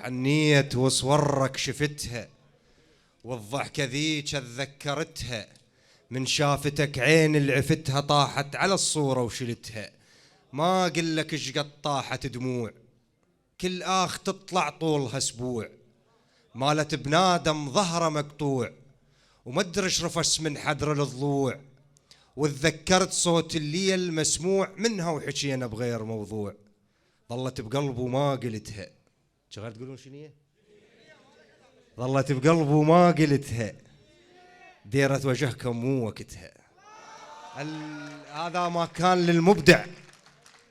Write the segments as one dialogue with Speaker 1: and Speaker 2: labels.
Speaker 1: عنيت وصورك شفتها، والضحكة ذيك اتذكرتها، من شافتك عين اللي عفتها طاحت على الصورة وشلتها. ما قلك اش قد طاحت دموع، كل آخ تطلع طولها اسبوع، مالت بنادم ظهره مقطوع، ومدرش رفس من حدر الضلوع، وتذكرت صوت الليل مسموع منها وحكينا بغير موضوع. ظلت بقلبه وما قلتها. شغال تقولون شنية؟ ظلت بقلبه وما قلتها، ديرة وجهكم مو وقتها. هذا ما كان للمبدع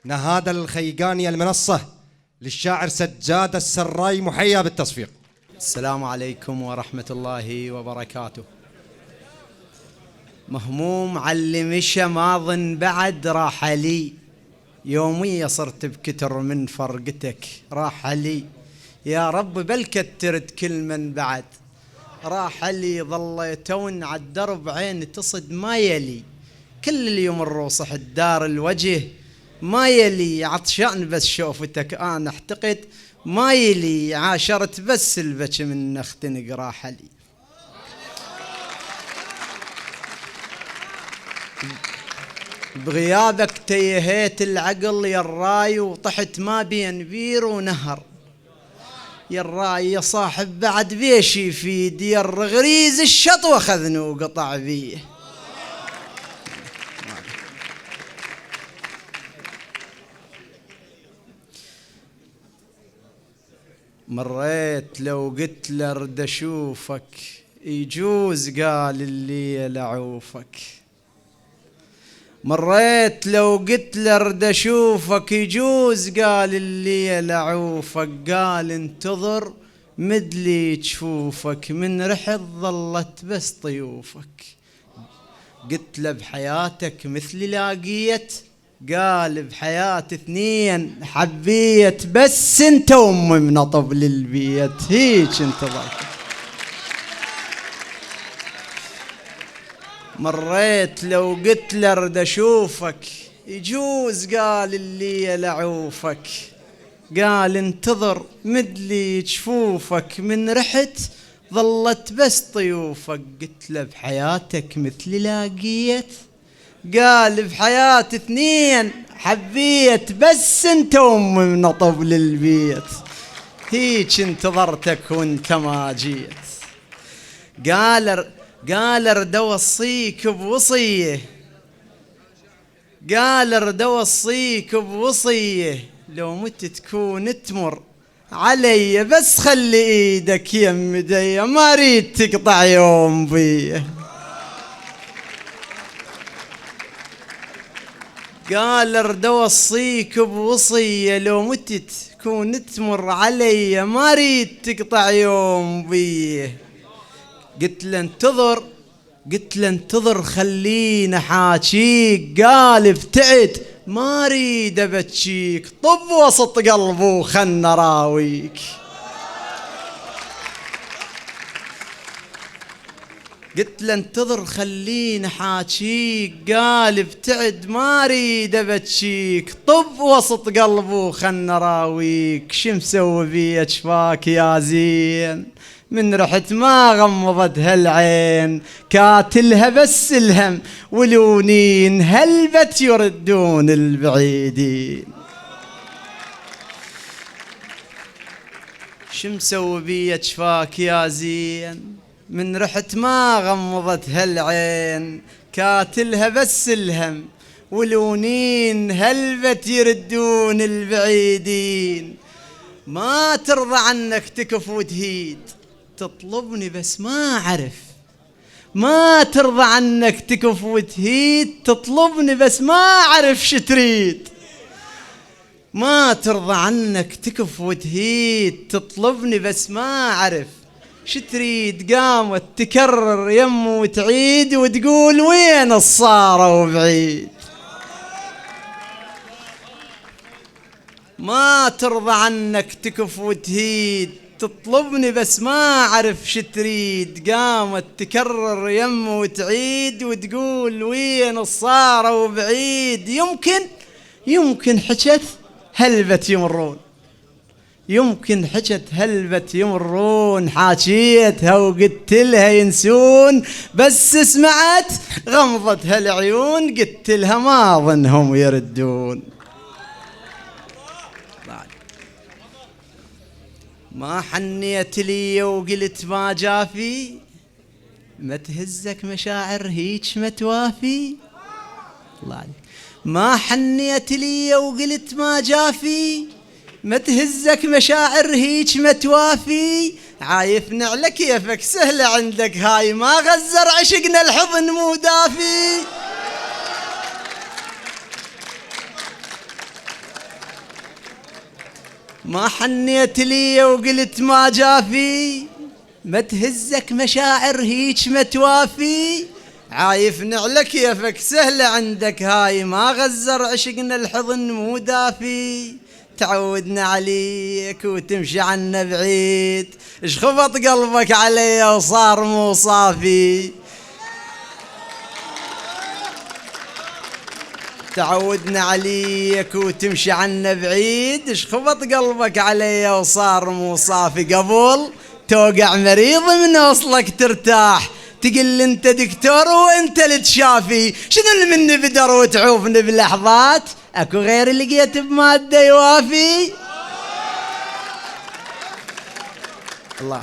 Speaker 1: نهاد الخيقاني المنصة للشاعر سجاد السراي، محيا بالتصفيق.
Speaker 2: السلام عليكم ورحمة الله وبركاته. مهموم على مشى ماض بعد راح لي، يومية صرت بكتر من فرقتك راح لي، يا رب بل كترت كل من بعد راح لي، ظليتون على الدرب عين تصد ما يلي، كل اللي يمر صح دار الوجه ما يلي، عطشان بس شوفتك انا احتقد ما يلي، عاشرت بس البك من اختنق راح لي. بغيابك تيهيت العقل يا الراي، وطحت ما بين بير ونهر يا الراي، يا صاحب بعد بيشي في دير غريز الشطوة خذني وقطع بيه. مريت لو قلت له ارد اشوفك، يجوز قال الليل اعوفك، مريت لو قلت له ارد اشوفك، يجوز قال الليل اعوفك، قال انتظر مدلي جفوفك، من رحت ظلت بس طيوفك، قلت له بحياتك مثلي لاقيت، قال بحياتي اثنين حبيت، بس انت وامي منطب للبيت، هيك انتظرت. مريت لو قلت له ارد اشوفك، يجوز قال الليل اعوفك، قال انتظر مدلي جفوفك، من رحت ظلت بس طيوفك، قلت له بحياتك مثلي لاقيت، قال بحياتي اثنين حبيت، بس انت وامي منطب للبيت، هيك انتظرتك وانت ما جيت. قال ارد اوصيك بوصيه، قال ارد اوصيك بوصيه، لو مت تكون تمر علي، بس خلي ايدك يم يدي، ما اريد تقطع يوم بيه. قال ارد اوصيك بوصيه، لو متت تكون تمر علي، ما اريد تقطع يوم بيه. قلت له انتظر خلينا حاجيك، قال ابتعد ما اريد ابكيك، طب وسط قلبه خلنا راويك. قلت له انتظر خلينا حاجيك، قال ابتعد ما اريد ابكيك، طب وسط قلبه خلنا راويك. شو مسوي بي اشفاك يا زين، من رحت ما غمضت هالعين، كاتلها بس الهم ولونين، هلبت يردون البعيدين. شو مسوي بي اشفاك يا زين، من رحت ما غمضت هالعين، كاتلها بس الهم ولونين، هلبت يردون البعيدين. ما ترضى عنك تكف وتهيد، تطلبني بس ما أعرف، ما ترضى عنك تكف وتهيد، تطلبني بس ما أعرف شو تريد. ما ترضى عنك تكف وتهيد، تطلبني بس ما أعرف شو تريد. قامت تكرر يم وتعيد، وتقول وين الصارة وبعيد. ما ترضى عنك تكف وتهيد، تطلبني بس ما أعرف شو تريد. قامت تكرر يم وتعيد، وتقول وين الصارة وبعيد. يمكن حكت هلبت يمرون، يمكن حجت هلبة يمرون، حاجيتها وقلت لها ينسون، بس سمعت غمضت هالعيون قلت لها ما ظنهم يردون. ما حنيت لي وقلت ما جافي، ما تهزك مشاعر هيج ما توافي. الله عليك. ما حنيت لي وقلت ما جافي، ما تهزك مشاعر هيج ما توافي، عايف نعلى كيفك سهلة عندك هاي، ما غزر عشقنا الحضن مو دافي. ما حنيت لي وقلت ما جافي، ما تهزك مشاعر هيج ما توافي، عايف نعلى كيفك سهلة عندك هاي، ما غزر عشقنا الحضن مو دافي. تعودنا عليك وتمشي عنا بعيد، اش خبط قلبك علي وصار مو صافي. تعودنا عليك وتمشي عنا بعيد، اش خبط قلبك علي وصار مو صافي. قبل توقع مريض من وصلك ترتاح، تقل انت دكتور وانت اللي تشافي. شنو اللي مني بدر وتعوفني بلحظات، اكو غير لقيت بماده يوافي. الله.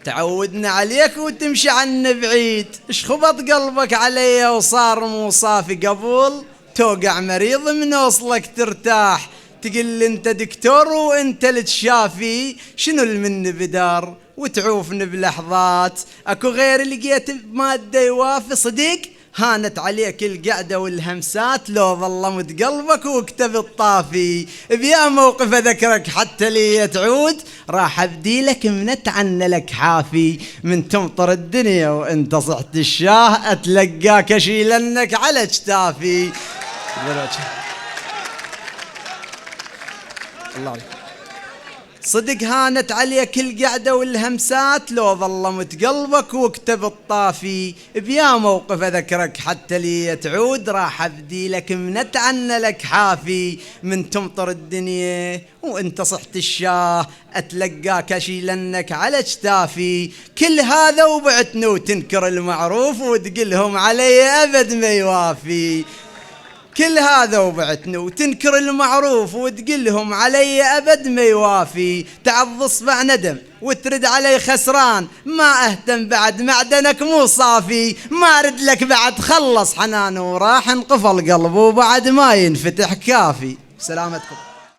Speaker 2: تعودنا عليك وتمشي عنا بعيد، اش خبط قلبك علي وصار مو صافي. قبل توقع مريض من وصلك ترتاح، تقل انت دكتور وانت اللي تشافي. شنو المن بدار وتعوفني بلحظات، اكو غير لقيت بماده يوافي. صدق هانت عليك القعده والهمسات، لو ظلمت قلبك وكتب الطافي. بيا موقف اذكرك حتى لي تعود، راح ابدي لك منت عنا لك حافي. من تمطر الدنيا وانت صحت الشاه، اتلقاك اشيلنك على اجتافي. الله عليك. صدق هانت عليك القعدة والهمسات، لو ظلمت قلبك وكتب الطافي. بيا موقف أذكرك حتى لي تعود، راح أبدي لك منت عنا لك حافي. من تمطر الدنيا وانت صحت الشاه، أتلقاك أشيلنك على اجتافي. كل هذا وبعتني وتنكر المعروف، وتقلهم علي أبد ما يوافي. كل هذا وبعتني وتنكر المعروف، وتقلهم علي أبد ما يوافي. تعض اصبع ندم وترد علي خسران، ما أهتم بعد معدنك مو صافي. ما أرد لك بعد خلص حنان، وراح انقفل قلبه وبعد ما ينفتح كافي. سلامتكم.